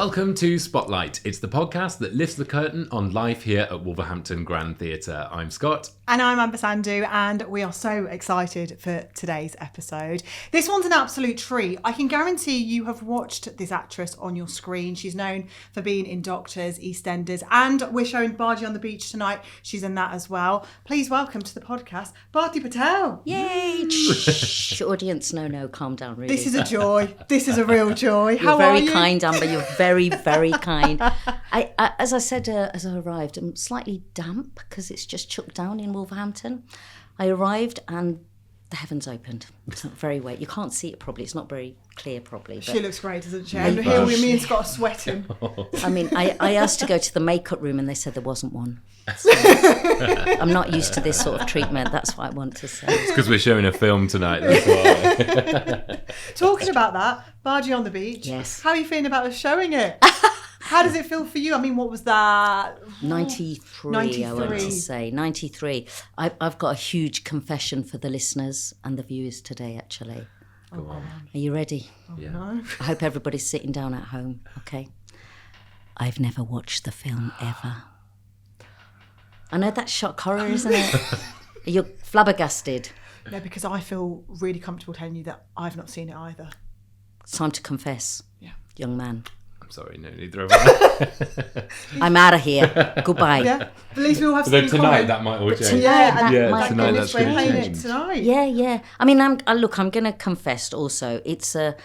Welcome to SpotLight. It's the podcast that lifts the curtain on life here at Wolverhampton Grand Theatre. I'm Scott. And I'm Sandhu, and we are so excited for today's episode. This one's an absolute treat. I can guarantee you have watched this actress on your screen. She's known for being in Doctors, EastEnders, and we're showing Bhaji On The Beach tonight. She's in that as well. Please welcome to the podcast, Bharti Patel. Yay! Shh, audience, no, calm down, really. This is a joy. This is a real joy. You're How very are you? kind, Amber. You're very, very kind. I as I said, as I arrived, I'm slightly damp because it's just chucked down in Wolverhampton. I arrived and the heavens opened. It's not very wet. You can't see it properly. It's not very clear properly. She looks great, doesn't she? And here me and Scott are sweating. I mean, I asked to go to the makeup room and they said there wasn't one. So, I'm not used to this sort of treatment. That's what I want to say. It's because we're showing a film tonight. That's why. Talking about that, Bhaji On The Beach. Yes. How are you feeling about us showing it? How does it feel for you? I mean, what was that? 93, I want to say. 93. I've got a huge confession for the listeners and the viewers today, actually. Go on. Are you ready? Yeah. No. I hope everybody's sitting down at home, okay? I've never watched the film ever. I know that's shock horror, isn't it? You're flabbergasted. No, because I feel really comfortable telling you that I've not seen it either. It's time to confess, young man. I'm sorry, no, neither of us. I'm out of here. Goodbye. Yeah, but at least we all have So something in tonight common. that might all change. that tonight goodness, that's we're going to playing change. it tonight. Yeah. I mean, I'm going to confess also. It's a.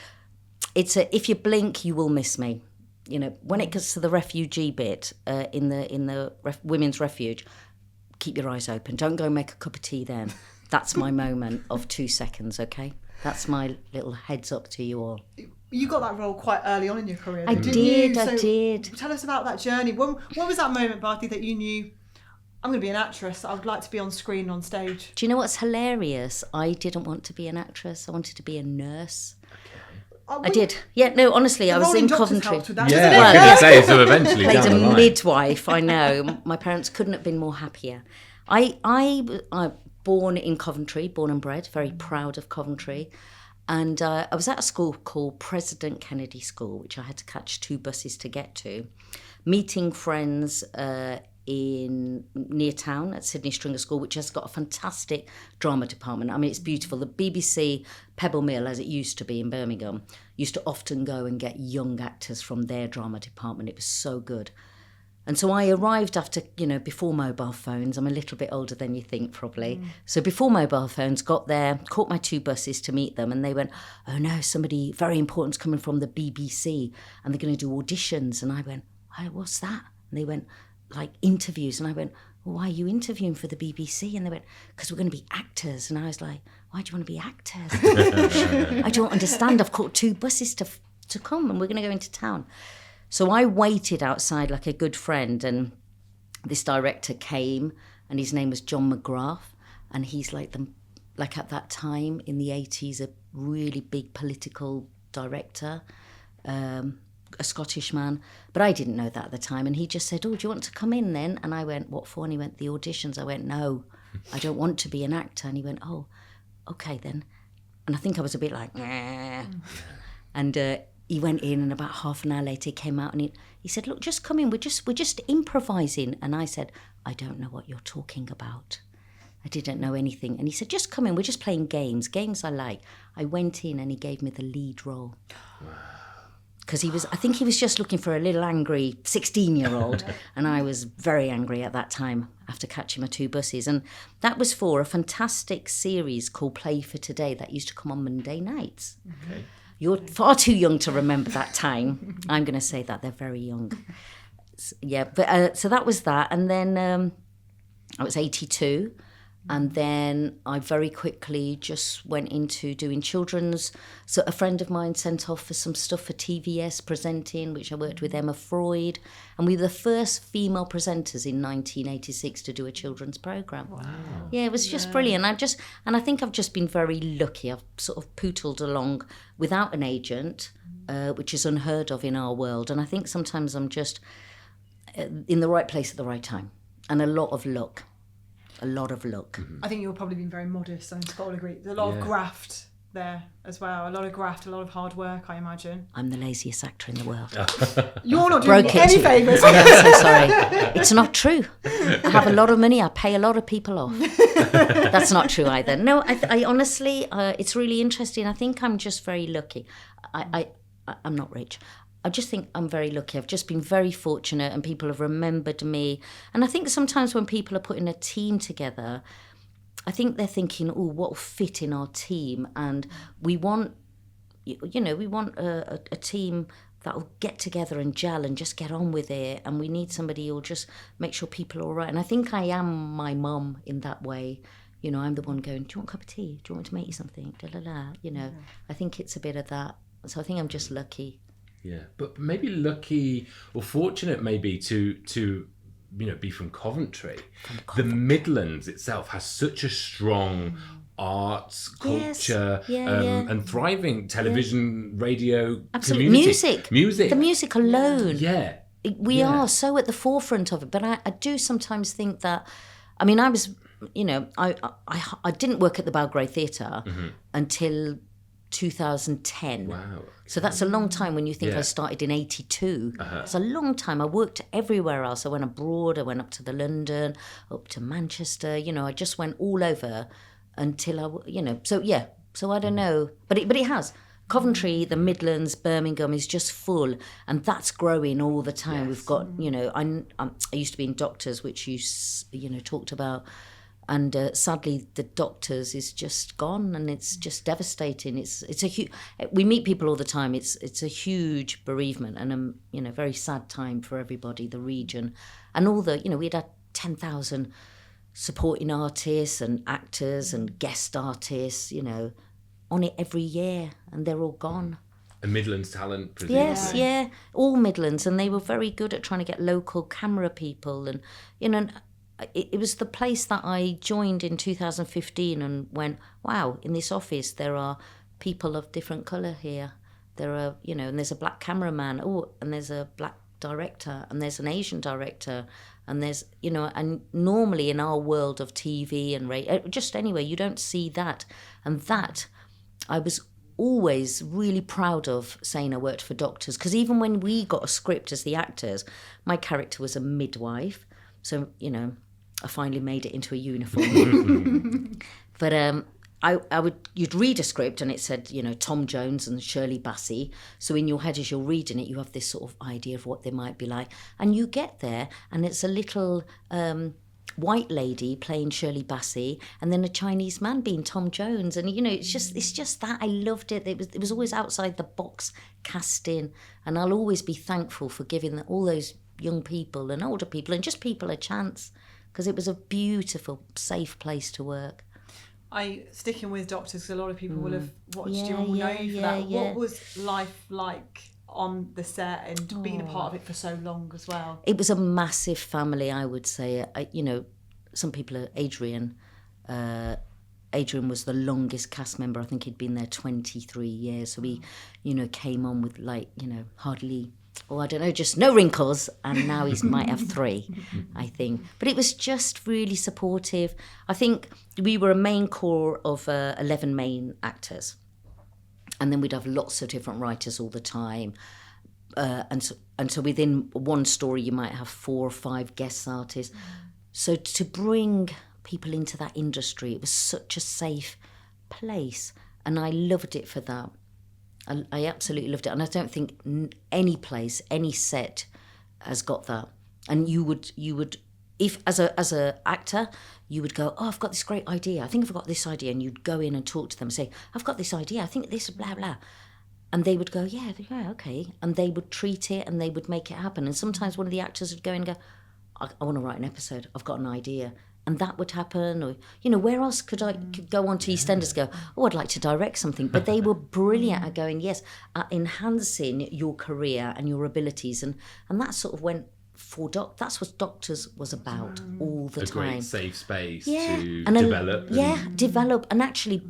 If you blink, you will miss me. You know, when it gets to the refugee bit in the women's refuge, keep your eyes open. Don't go and make a cup of tea then. That's my moment of 2 seconds, okay? That's my little heads up to you all. You got that role quite early on in your career. I didn't did. you? I did. Tell us about that journey. When was that moment, Bharti, that you knew, I'm going to be an actress. I would like to be on screen, on stage. Do you know what's hilarious? I didn't want to be an actress. I wanted to be a nurse. I did. Yeah, no, honestly, I was in Coventry. With that, Yeah, Well, I was going to say, so eventually Played down a the line. midwife, I know. My parents couldn't have been more happier. I born in Coventry, born and bred, very proud of Coventry. And I was at a school called President Kennedy School, which I had to catch 2 buses to get to, meeting friends in near town at Sydney Stringer School, which has got a fantastic drama department. I mean, it's beautiful. The BBC Pebble Mill, as it used to be in Birmingham, used to often go and get young actors from their drama department. It was so good. And so I arrived after, before mobile phones. I'm a little bit older than you think, probably. So before mobile phones, got there, caught my 2 buses to meet them, and they went, oh no, somebody very important's coming from the BBC, and they're going to do auditions. And I went, oh, what's that? And they went, like, interviews. And I went, well, why are you interviewing for the BBC? And they went, because we're going to be actors. And I was like, why do you want to be actors? I don't understand. I've caught 2 buses to come, and we're going to go into town. So I waited outside like a good friend, and this director came, and his name was John McGrath, and he's like at that time in the 80s, a really big political director, a Scottish man. But I didn't know that at the time, and he just said, oh, do you want to come in then? And I went, what for? And he went, the auditions. I went, no, I don't want to be an actor. And he went, oh, okay then. And I think I was a bit like, nah. And he went in, and about half an hour later he came out, and he said, look, just come in, we're just improvising. And I said, I don't know what you're talking about. I didn't know anything. And he said, just come in, we're just playing games I like. I went in, and he gave me the lead role. Because I think he was just looking for a little angry 16-year-old, and I was very angry at that time after catching my 2 buses. And that was for a fantastic series called Play for Today that used to come on Monday nights. Okay. You're far too young to remember that time. I'm going to say that they're very young. Yeah, but so that was that. And then I was 82. And then I very quickly just went into doing children's. So a friend of mine sent off for some stuff for TVS presenting, which I worked with Emma Freud. And we were the first female presenters in 1986 to do a children's programme. Wow. Yeah, it was just brilliant. And I think I've just been very lucky. I've sort of pootled along without an agent, which is unheard of in our world. And I think sometimes I'm just in the right place at the right time. And a lot of luck. A lot of luck. I think you've probably been very modest, and Scott will agree. There's a lot of graft there as well. A lot of graft, a lot of hard work, I imagine. I'm the laziest actor in the world. You're not doing me any favours. I'm so sorry. It's not true. I have a lot of money. I pay a lot of people off. That's not true either. No, I honestly, it's really interesting. I think I'm just very lucky. I'm not rich. I just think I'm very lucky. I've just been very fortunate and people have remembered me. And I think sometimes when people are putting a team together, I think they're thinking, oh, what will fit in our team? And we want, we want a team that will get together and gel and just get on with it. And we need somebody who'll just make sure people are all right. And I think I am my mum in that way. I'm the one going, do you want a cup of tea? Do you want me to make you something? I think it's a bit of that. So I think I'm just lucky. Yeah, but maybe lucky or fortunate maybe to be from Coventry. The Midlands itself has such a strong arts, culture, and thriving television, radio, absolutely. Community. Music. The music alone. Yeah. We are so at the forefront of it. But I do sometimes think that, I was, I didn't work at the Belgrade Theatre until 2010. Wow. So that's a long time when you think I started in 82. It's a long time. I worked everywhere else. I went abroad. I went up to London, up to Manchester. I just went all over until So I don't know. But it has. Coventry, the Midlands, Birmingham is just full. And that's growing all the time. We've got, I used to be in Doctors, which you talked about. And sadly, the Doctors is just gone, and it's just devastating. It's a huge. We meet people all the time. It's a huge bereavement and a very sad time for everybody, the region, and all the we'd had 10,000 supporting artists and actors and guest artists, on it every year, and they're all gone. A Midlands talent, presumably. Yes, yeah, all Midlands, and they were very good at trying to get local camera people, and It was the place that I joined in 2015 and went, wow, in this office there are people of different colour here. There are, and there's a black cameraman, and there's a black director, and there's an Asian director, and there's, and normally in our world of TV and radio, just anyway, you don't see that. And that, I was always really proud of saying I worked for Doctors, because even when we got a script as the actors, my character was a midwife. So, I finally made it into a uniform. But you'd read a script and it said, Tom Jones and Shirley Bassey. So in your head as you're reading it, you have this sort of idea of what they might be like. And you get there and it's a little white lady playing Shirley Bassey and then a Chinese man being Tom Jones. And, it's just that. I loved it. It was always outside the box casting. And I'll always be thankful for giving all those young people and older people and just people a chance. Because it was a beautiful, safe place to work. Sticking with Doctors, because a lot of people will have watched you and will know you for that. What was life like on the set and being a part of it for so long as well? It was a massive family, I would say. Some people are Adrian. Adrian was the longest cast member. I think he'd been there 23 years. So he, came on with hardly... I don't know, just no wrinkles, and now he might have 3, I think. But it was just really supportive. I think we were a main core of 11 main actors, and then we'd have lots of different writers all the time. And so within one story, you might have 4 or 5 guest artists. So to bring people into that industry, it was such a safe place, and I loved it for that. I absolutely loved it, and I don't think any place, any set, has got that. And you would, if as a actor, you would go, I've got this great idea. I think I've got this idea, and you'd go in and talk to them, and say, I've got this idea. I think this blah blah, and they would go, yeah, okay, and they would treat it, and they would make it happen. And sometimes one of the actors would go in and go, I want to write an episode. I've got an idea. And that would happen, or where else could I go on to EastEnders? Go, I'd like to direct something. But they were brilliant at going, yes, at enhancing your career and your abilities, and that sort of went for That's what Doctors was about all the time. A great safe space to develop. Develop, and actually,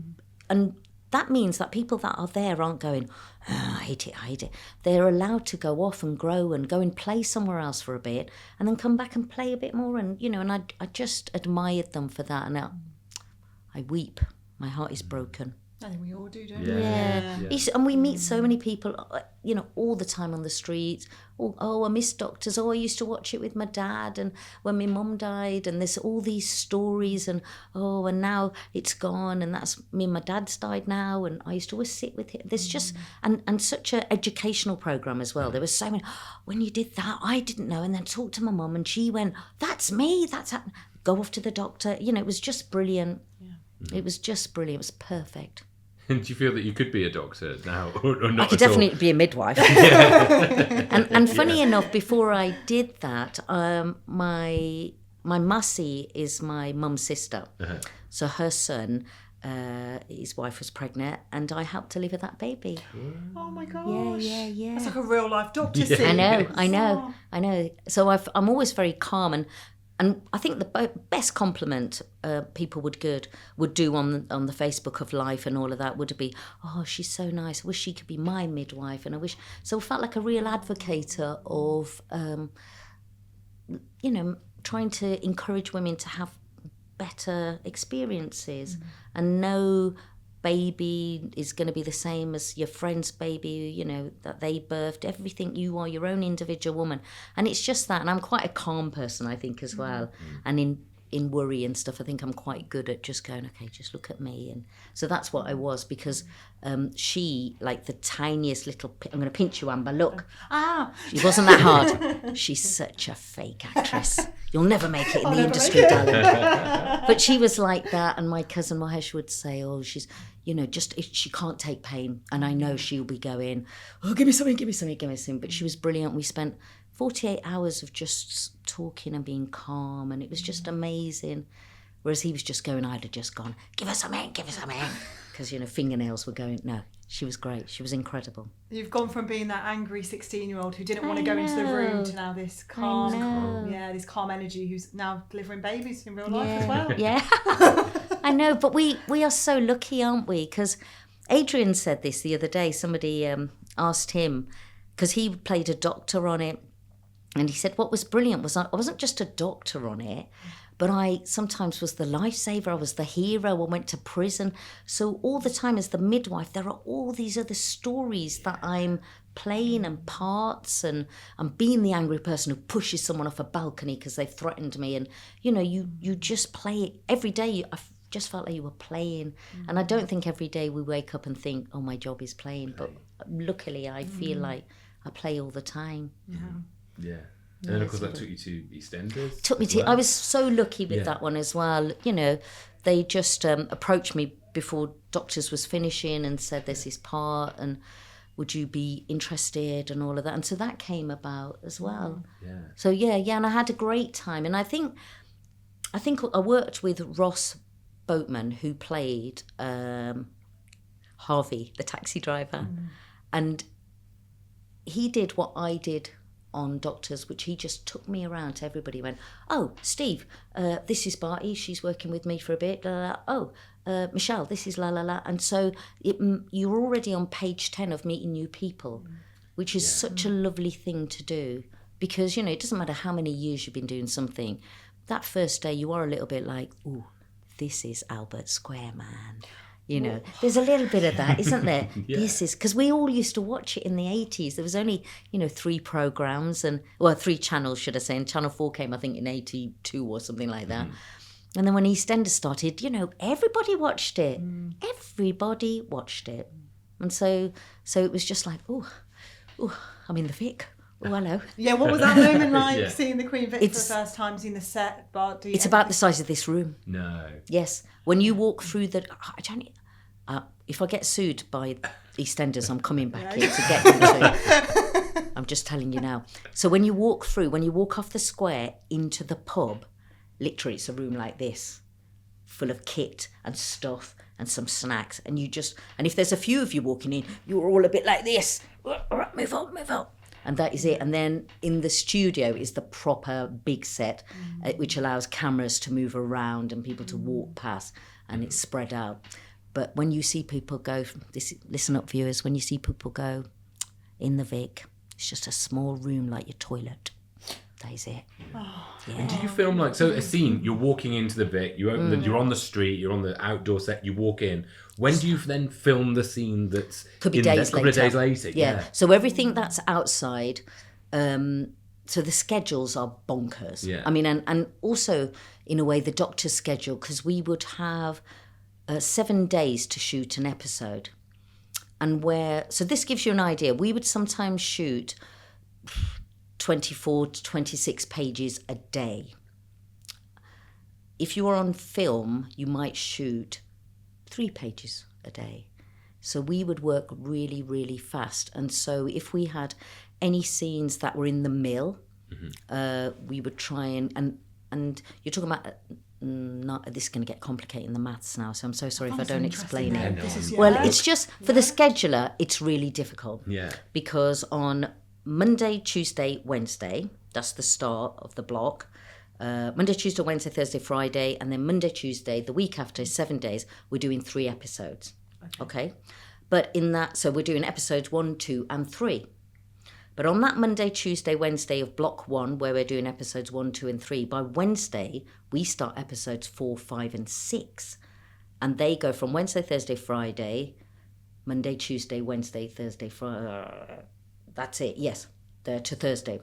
and that means that people that are there aren't going, I hate it. They're allowed to go off and grow and go and play somewhere else for a bit and then come back and play a bit more. And, and I just admired them for that. And I weep. My heart is broken. I think we all do, don't we? Yeah. And we meet so many people, all the time on the streets. Oh, I miss Doctors. Oh, I used to watch it with my dad, and when my mum died, and there's all these stories, and and now it's gone, and that's me and my dad's died now, and I used to always sit with him. There's just, and such an educational programme as well. There was so many, when you did that, I didn't know, and then talked to my mum, and she went, that's me, that's happened. Go off to the doctor. It was just brilliant. Yeah. It was just brilliant. It was perfect. And do you feel that you could be a doctor now, or not? I could definitely be a midwife. and funny enough, before I did that, my mussy is my mum's sister. So her son, his wife was pregnant, and I helped deliver that baby. Oh my gosh! Yeah. That's like a real life doctor scene. I know. So I'm always very calm, and I think the best compliment people would do on the Facebook of life and all of that would be, oh, she's so nice. I wish she could be my midwife, and I wish. So I felt like a real advocate of, trying to encourage women to have better experiences, and no baby is going to be the same as your friend's baby, that they birthed. Everything, you are your own individual woman, and it's just that. And I'm quite a calm person, I think, as well. And in worry and stuff, I think I'm quite good at just going, okay, just look at me. And so that's what I was, because she, like the tiniest little, I'm going to pinch you, Amber, look. She wasn't that hard. She's such a fake actress. You'll never make it in the industry, darling. But she was like that, and my cousin Mahesh would say, oh, she's, she can't take pain, and I know she'll be going, oh, give me something. But she was brilliant. We spent 48 hours of just talking and being calm, and it was just amazing. Whereas he was just going, I'd have just gone, give her something. Because, fingernails were going, no. She was great. She was incredible. You've gone from being that angry 16-year-old who didn't want to go into the room to now this calm, this calm energy who's now delivering babies in real life as well. Yeah, I know. But we are so lucky, aren't we? Because Adrian said this the other day. Somebody asked him, because he played a doctor on it, and he said what was brilliant was I wasn't just a doctor on it, but I sometimes was the lifesaver. I was the hero. I went to prison. So all the time as the midwife, there are all these other stories that I'm playing, and parts, and I'm being the angry person who pushes someone off a balcony because they've threatened me. And, you just play it every day. I just felt like you were playing. And I don't think every day we wake up and think, oh, my job is playing. But luckily, I feel like I play all the time. Yeah. And then, of course, that took you to EastEnders. I was so lucky with that one as well. They just approached me before Doctors was finishing and said, there's this part, and would you be interested, and all of that. And so that came about as well. Yeah. So, and I had a great time. And I think I worked with Ross Boatman, who played Harvey, the taxi driver. And he did what I did on Doctors, which he just took me around to everybody. He went, oh, Steve, this is Bharti, she's working with me for a bit. Oh, Michelle, this is la la la. And so you're already on page 10 of meeting new people, which is such a lovely thing to do, because it doesn't matter how many years you've been doing something. That first day you are a little bit like, ooh, this is Albert Square, man. There's a little bit of that, isn't there? This is, because we all used to watch it in the 80s. There was only, 3 programmes, 3 channels, should I say, and Channel 4 came, I think, in 82 or something like that. And then when EastEnders started, everybody watched it. Everybody watched it. And so it was just like, ooh, I'm in the Vic. Oh, hello. Yeah, what was that moment like, seeing the Queen Vic for the first time, seeing the set? It's about the size of this room. No. Yes. When you walk through if I get sued by EastEnders, I'm coming back here to get you. I'm just telling you now. So when you walk off the square into the pub, literally it's a room like this, full of kit and stuff and some snacks. And if there's a few of you walking in, you're all a bit like this. All right, move up. And that is it. And then in the studio is the proper big set, which allows cameras to move around and people to walk past, and it's spread out. But when you see people go, listen up, viewers, when you see people go in the Vic, it's just a small room like your toilet. that is it. And do you film like, so a scene, you're walking into the Vic, you open you're on the street, you're on the outdoor set, you walk in. When do you then film the scene that's Could be in days there? A couple of later. days later? Yeah. So everything that's outside, so the schedules are bonkers. Yeah. I mean, and also in a way the doctor's schedule, because we would have 7 days to shoot an episode. And so this gives you an idea. We would sometimes shoot 24 to 26 pages a day. If you were on film, you might shoot 3 pages a day. So we would work really, really fast. And so if we had any scenes that were in the mill, we would try and you're talking about, this is going to get complicated in the maths now, so I'm so sorry if I don't explain it. Well, it's just, for the scheduler, it's really difficult. Yeah. Because on Monday, Tuesday, Wednesday, that's the start of the block. Monday, Tuesday, Wednesday, Thursday, Friday, and then Monday, Tuesday, the week after, 7 days, we're doing 3 episodes. Okay? But in that, so we're doing episodes 1, 2, and 3. But on that Monday, Tuesday, Wednesday of block 1, where we're doing episodes 1, 2, and 3, by Wednesday, we start episodes 4, 5, and 6. And they go from Wednesday, Thursday, Friday, Monday, Tuesday, Wednesday, Thursday, Friday. That's it, yes, to Thursday.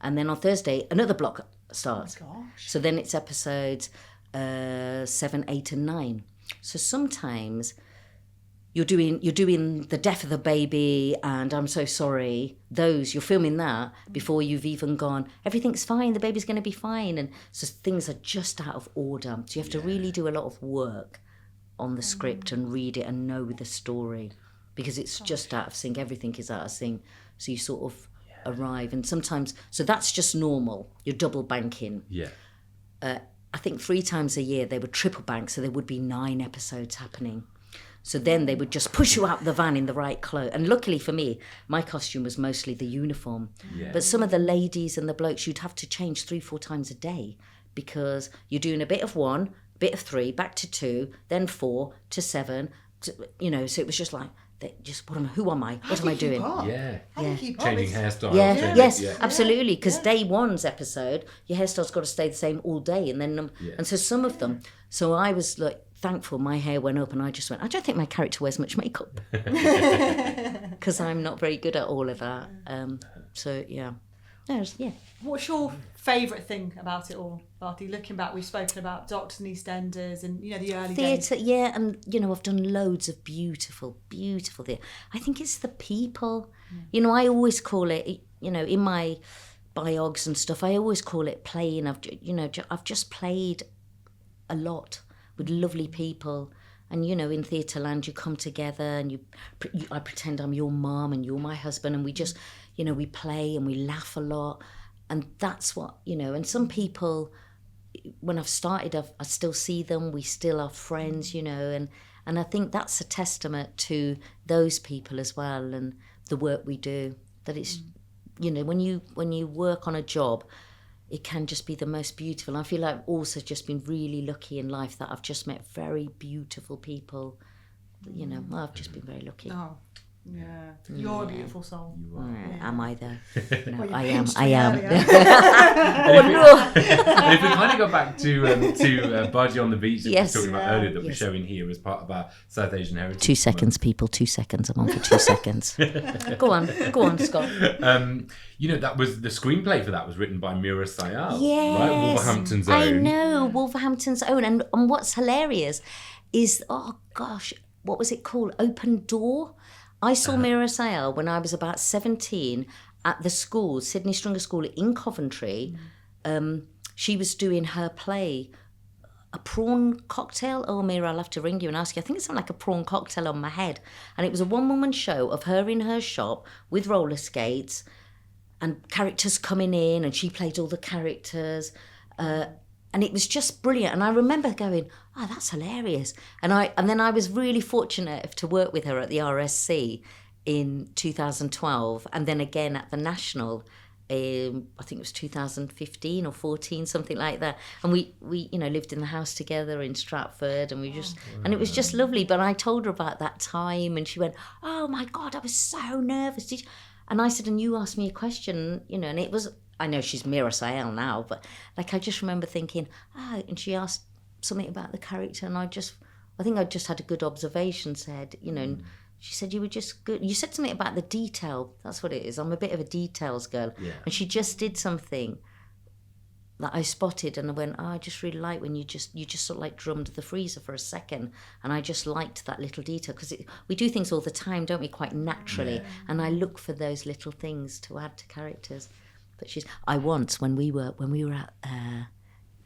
And then on Thursday, another block starts. Oh my gosh. So then it's episodes 7, 8, and 9. So sometimes you're doing the death of the baby and I'm so sorry. You're filming that before you've even gone, everything's fine, the baby's going to be fine. And so things are just out of order. So you have to really do a lot of work on the script and read it and know the story, because it's just out of sync. Everything is out of sync. So you sort of arrive, and sometimes, so that's just normal. You're double banking. Yeah. I think 3 times a year they would triple bank, so there would be 9 episodes happening. So then they would just push you out the van in the right clothes. And luckily for me, my costume was mostly the uniform. Yeah. But some of the ladies and the blokes, you'd have to change 3-4 times a day, because you're doing a bit of 1, a bit of 3, back to 2, then 4 to 7, so it was just like, who am I? What am I doing? Yeah. How do you keep up? Changing hairstyles. Yes, absolutely. Because day 1's episode, your hairstyle's got to stay the same all day, and then and so some of them. So I was like thankful my hair went up, and I just went, I don't think my character wears much makeup, because I'm not very good at all of that. So yeah. What's your favourite thing about it all, Bharti? Looking back, we've spoken about Doctors and EastEnders and the early days. Theatre, yeah, and I've done loads of beautiful, beautiful theatre. I think it's the people. I always call it, in my biogs and stuff, I always call it playing. I've just played a lot with lovely people. And, in theatre land, you come together and I pretend I'm your mum and you're my husband, and we just, we play and we laugh a lot. And that's what, and some people, when I've started, I still see them, we still are friends, and I think that's a testament to those people as well, and the work we do, that it's, when you work on a job, it can just be the most beautiful. I feel like I've also just been really lucky in life that I've just met very beautiful people. I've just been very lucky. Oh, yeah. You're a beautiful soul. You are. Am I though? No, Well, you I am. pinched I me am. earlier. And if we kind of go back to Bhaji On The Beach that we were Yes. talking about earlier, that we're Yes. showing here as part of our South Asian Heritage 2 seconds, people. 2 seconds. I'm on for 2 seconds. Go on, Scott. That was the screenplay for that was written by Mira Sayal, Yes. right? Wolverhampton's own. I know, Wolverhampton's own. And what's hilarious is, what was it called? Open Door. I saw Mira Sayal when I was about 17 at the school, Sydney Stringer School in Coventry. She was doing her play, a prawn cocktail. Oh, Mira, I'll have to ring you and ask you. I think it's something like a prawn cocktail on my head. And it was a one-woman show of her in her shop with roller skates and characters coming in, and she played all the characters. And it was just brilliant. And I remember going, that's hilarious. And then I was really fortunate to work with her at the RSC in 2012, and then again at the National, I think it was 2015 or 14, something like that. And we lived in the house together in Stratford, and and it was just lovely. But I told her about that time, and she went, "Oh my God, I was so nervous." And I said, "And you asked me a question, and it was I know she's Mira Sayal now, but like I just remember thinking, and she asked something about the character, and I think I just had a good observation. Said, and she said you were just good. You said something about the detail. That's what it is. I'm a bit of a details girl, and she just did something that I spotted, and I went, I just really like when you just sort of like drummed the freezer for a second, and I just liked that little detail, because we do things all the time, don't we, quite naturally, and I look for those little things to add to characters. But I once, when we were at,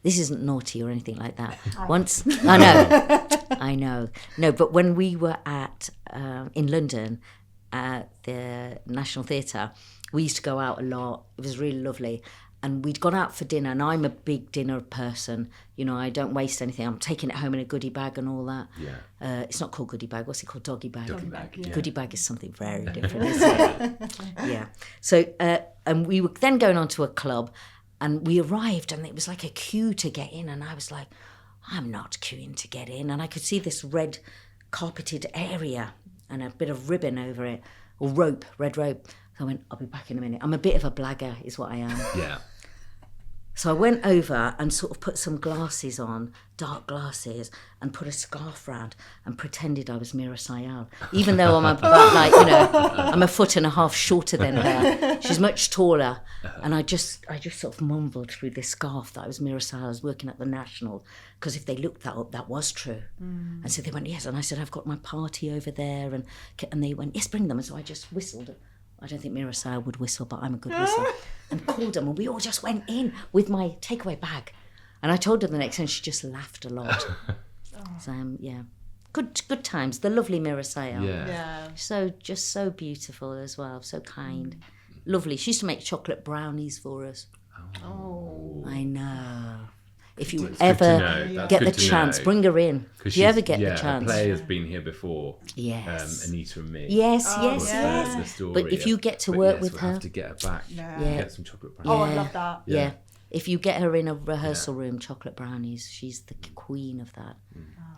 this isn't naughty or anything like that. Once, I know, no, but when we were at in London at the National Theatre, we used to go out a lot. It was really lovely. And we'd gone out for dinner, and I'm a big dinner person. I don't waste anything. I'm taking it home in a goodie bag and all that. Yeah. It's not called goodie bag. What's it called? Doggy bag. Doggy bag. Yeah. Goodie bag is something very different, isn't it? Yeah. So, and we were then going on to a club, and we arrived, and it was like a queue to get in, and I was like, I'm not queuing to get in. And I could see this red carpeted area and a bit of ribbon over it, or red rope. So I went, I'll be back in a minute. I'm a bit of a blagger, is what I am. Yeah. So I went over and sort of put some glasses on, dark glasses, and put a scarf round and pretended I was Mira Sayal. Even though I'm about I'm a foot and a half shorter than her. She's much taller. And I just sort of mumbled through this scarf that I was Mira Sayal. I was working at the National, because if they looked that up, that was true. And so they went, yes. And I said, I've got my party over there. And they went, yes, bring them. And so I just whistled. I don't think Mira Sayal would whistle, but I'm a good whistler. And called them, and we all just went in with my takeaway bag. And I told her the next time, she just laughed a lot. So, good times. The lovely Mira Sayal. Yeah. So beautiful as well, so kind. Lovely. She used to make chocolate brownies for us. Oh. I know. If you It's ever good get the to chance, know. bring her in. If you ever get the Her chance. play has been here before. Yes. Anita and me. Yes. The story. But if you get to work with we'll her, have to get her back. Yeah. Get some chocolate brownies. Oh, I love that. Yeah. If you get her in a rehearsal room, chocolate brownies, she's the queen of that.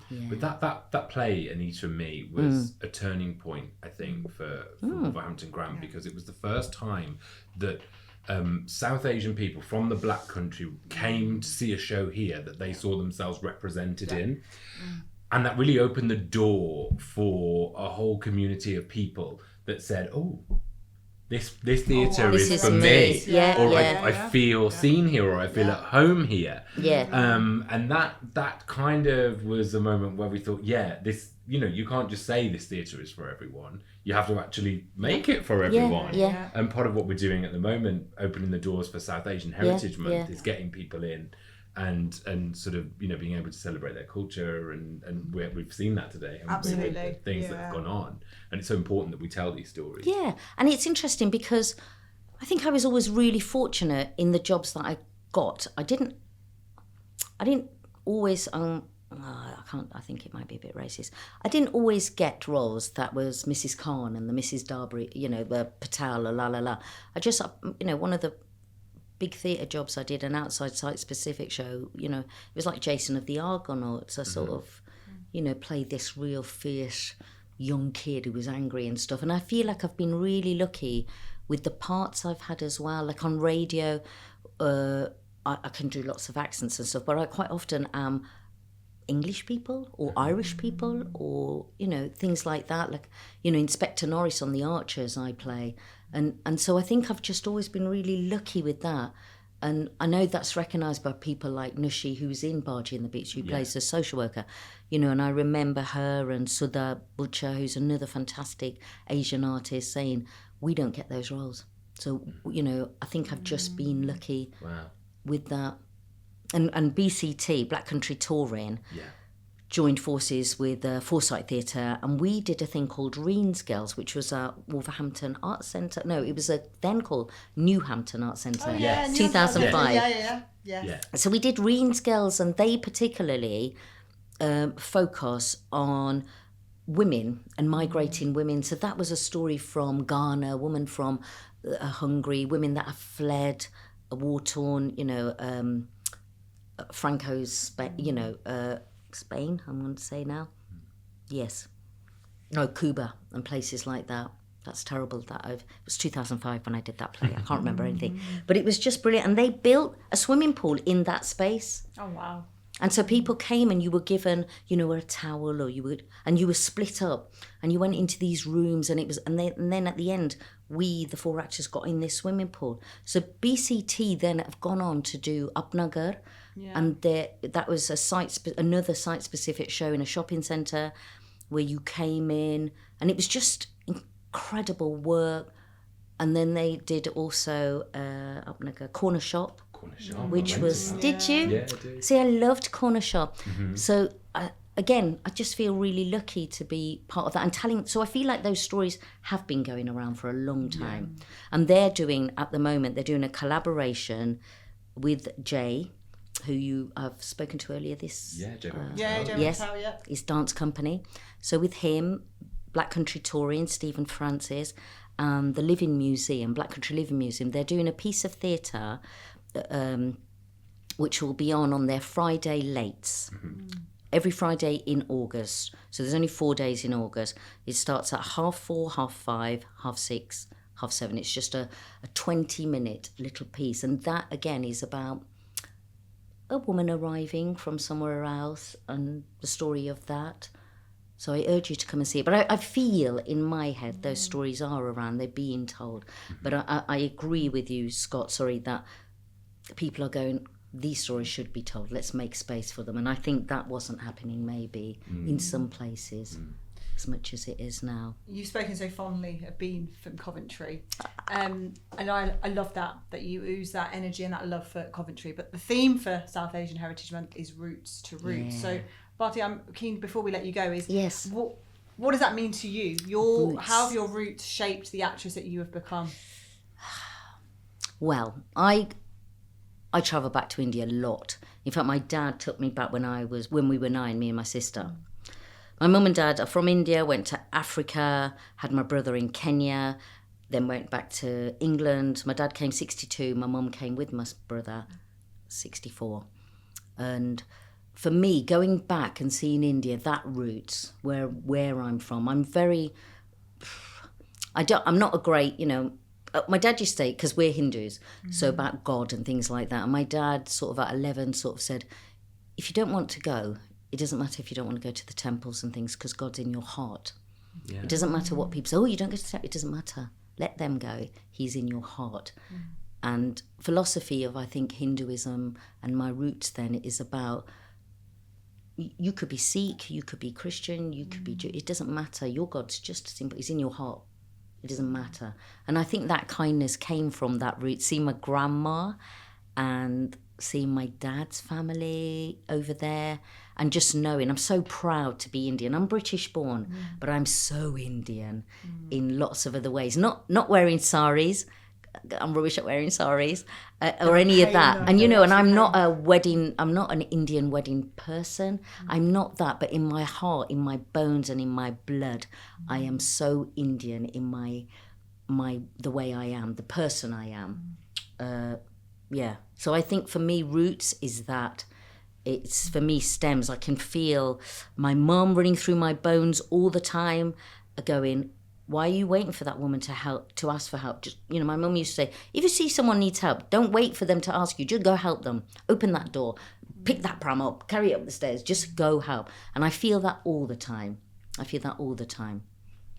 Yeah. But that play, Anita and Me, was a turning point, I think, for Wolverhampton Grant, because it was the first time that South Asian people from the Black Country came to see a show here that they saw themselves represented in. And that really opened the door for a whole community of people that said, this theatre is for me. I feel seen here, or I feel at home here. Yeah. And that kind of was the moment where we thought, this, you can't just say this theatre is for everyone. You have to actually make it for everyone. Yeah. And part of what we're doing at the moment, opening the doors for South Asian Heritage Month, is getting people in and sort of, being able to celebrate their culture. And we've seen that today. Absolutely. With the things that have gone on. And it's so important that we tell these stories. Yeah. And it's interesting because I think I was always really fortunate in the jobs that I got. I didn't always... I think it might be a bit racist. I didn't always get roles that was Mrs. Khan and the Mrs. Darby, the Patel, la. I just, one of the big theatre jobs I did, an outside site specific show, it was like Jason of the Argonauts. I sort of, played this real fierce young kid who was angry and stuff. And I feel like I've been really lucky with the parts I've had as well. Like on radio, I can do lots of accents and stuff, but I quite often am English people or Irish people or things like that, like Inspector Norris on The Archers I play, and so I think I've just always been really lucky with that. And I know that's recognised by people like Nushi, who's in Bhaji on the Beach, who plays a social worker, and I remember her and Sudha Butcher, who's another fantastic Asian artist, saying we don't get those roles. So I think I've just been lucky with that. And BCT, Black Country Touring, joined forces with Foresight Theatre, and we did a thing called Reens Girls, which was a Wolverhampton Arts Centre. No, it was then called Newhampton Arts Centre, 2005. Yeah. So we did Reens Girls, and they particularly focus on women and migrating women. So that was a story from Ghana, a woman from Hungary, women that have fled a war-torn, Franco's Spain, I'm going to say now. Yes. No, Cuba and places like that. That's terrible. It was 2005 when I did that play. I can't remember anything. But it was just brilliant. And they built a swimming pool in that space. Oh, wow. And so people came and you were given, a towel, or you were split up, and you went into these rooms, and then at the end, we, the 4 actors, got in this swimming pool. So BCT then have gone on to do Upnagar, and that was another site-specific show in a shopping centre where you came in, and it was just incredible work. And then they did also Upnagar Corner Shop. Which was, did you? Yeah, I did. See, I loved Corner Shop. So again, I just feel really lucky to be part of that and telling. So I feel like those stories have been going around for a long time, and they're doing a collaboration with Jay, who you have spoken to earlier. His dance company. So with him, Black Country Touring, Stephen Francis, and the Black Country Living Museum, they're doing a piece of theatre. Which will be on their Friday lates. Every Friday in August. So there's only 4 days in August. It starts at 4:30, 5:30, 6:30, 7:30. It's just a 20-minute little piece. And that, again, is about a woman arriving from somewhere else and the story of that. So I urge you to come and see it. But I feel in my head those stories are around. They're being told. But I agree with you, Scott, that people are going, these stories should be told. Let's make space for them. And I think that wasn't happening maybe in some places as much as it is now. You've spoken so fondly of being from Coventry. And I love that you ooze that energy and that love for Coventry. But the theme for South Asian Heritage Month is roots to roots. Yeah. So, Bharti, I'm keen, before we let you go, is what does that mean to you? How have your roots shaped the actress that you have become? Well, I travel back to India a lot. In fact, my dad took me back when we were 9, me and my sister. My mum and dad are from India, went to Africa, had my brother in Kenya, then went back to England. My dad came 62, my mum came with my brother 64. And for me, going back and seeing India, that route, where I'm from, I'm not a great, my dad used to say, because we're Hindus, so about God and things like that. And my dad sort of at 11 sort of said, if you don't want to go, it doesn't matter if you don't want to go to the temples and things, because God's in your heart. Yeah. It doesn't matter what people say, you don't go to the temple. It doesn't matter. Let them go. He's in your heart. And philosophy of, I think, Hinduism and my roots then is about, you could be Sikh, you could be Christian, you could be Jew. It doesn't matter. Your God's just simple. He's in your heart. It doesn't matter. And I think that kindness came from that root. Seeing my grandma and seeing my dad's family over there, and just knowing I'm so proud to be Indian. I'm British born, but I'm so Indian in lots of other ways. Not wearing saris. I'm rubbish at wearing saris or any of that. And and I'm not an Indian wedding person. I'm not that, but in my heart, in my bones and in my blood, I am so Indian in the way I am, the person I am. So I think for me, roots is that. It's, for me, stems. I can feel my mum running through my bones all the time, going, why are you waiting for that woman to ask for help? Just, my mum used to say, if you see someone needs help, don't wait for them to ask you. Just go help them. Open that door. Pick that pram up. Carry it up the stairs. Just go help. And I feel that all the time.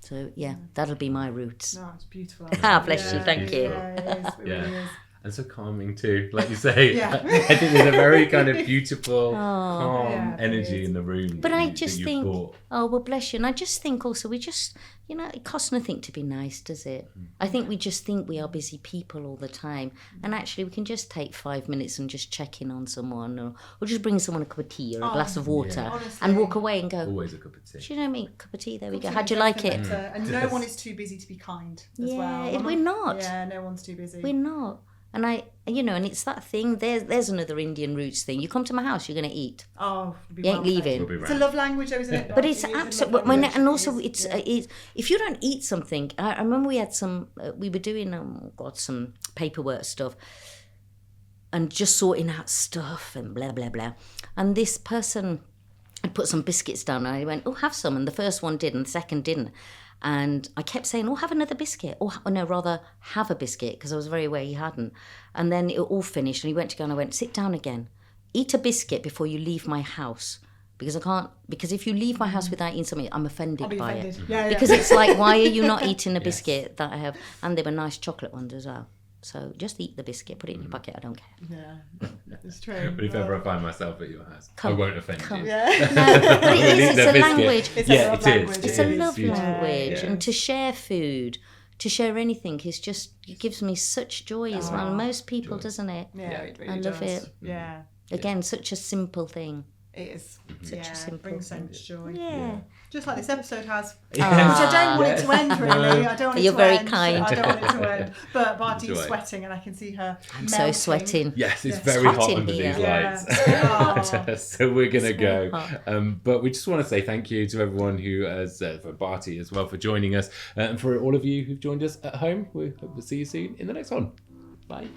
So, that'll be my roots. No, it's beautiful. Bless you. Thank you. It really is. And so calming too, like you say. I think there's a very kind of beautiful, calm energy in the room. But I just think, bless you. And I just think also, it costs nothing to be nice, does it? I think we just think we are busy people all the time. And actually, we can just take 5 minutes and just check in on someone, or just bring someone a cup of tea or a glass of water and walk away and go, always a cup of tea. Do you know what I mean? Cup of tea, there we go. How'd you like it? And no one is too busy to be kind as well. We're not. Yeah, no one's too busy. We're not. And and it's that thing. There's another Indian roots thing. You come to my house, you're going to eat. Oh, you ain't leaving. It's a love language, though, isn't it? But it's absolutely. And also, it's if you don't eat something. I remember we had we were doing some paperwork stuff, and just sorting out stuff and blah blah blah. And this person had put some biscuits down, and I went, have some. And the first one did, and the second didn't. And I kept saying, have another biscuit. Or no, rather, have a biscuit, because I was very aware he hadn't. And then it all finished, and he went to go, and I went, sit down again. Eat a biscuit before you leave my house. Because if you leave my house without eating something, I'm offended by it. Yeah, because it's like, why are you not eating a biscuit that I have? And they were nice chocolate ones as well. So just eat the biscuit, put it in your pocket, I don't care. Yeah, it's true. But if ever I find myself at your house, I won't offend you. Yeah. No, but it's a language. It's a love language. It's a love beautiful. language. Yeah. And to share food, to share anything, it gives me such joy as well. Most people, doesn't it? Yeah, it really I love does. it. Yeah, Again, such a simple thing. it is. Such a simple brings so thing. much joy. Yeah. Just like this episode has. Which I don't want it to end, really. I don't want it You're to very end. kind. I don't want it to end. But Bharti's Enjoy. sweating, and I can see her I'm so melting. sweating. Yes, it's Yes. very Hot hot in under here. these Yeah. lights. So we're going to go. hot. But we just want to say thank you to everyone who has, for Bharti as well, for joining us. And for all of you who've joined us at home, we hope to see you soon in the next one. Bye.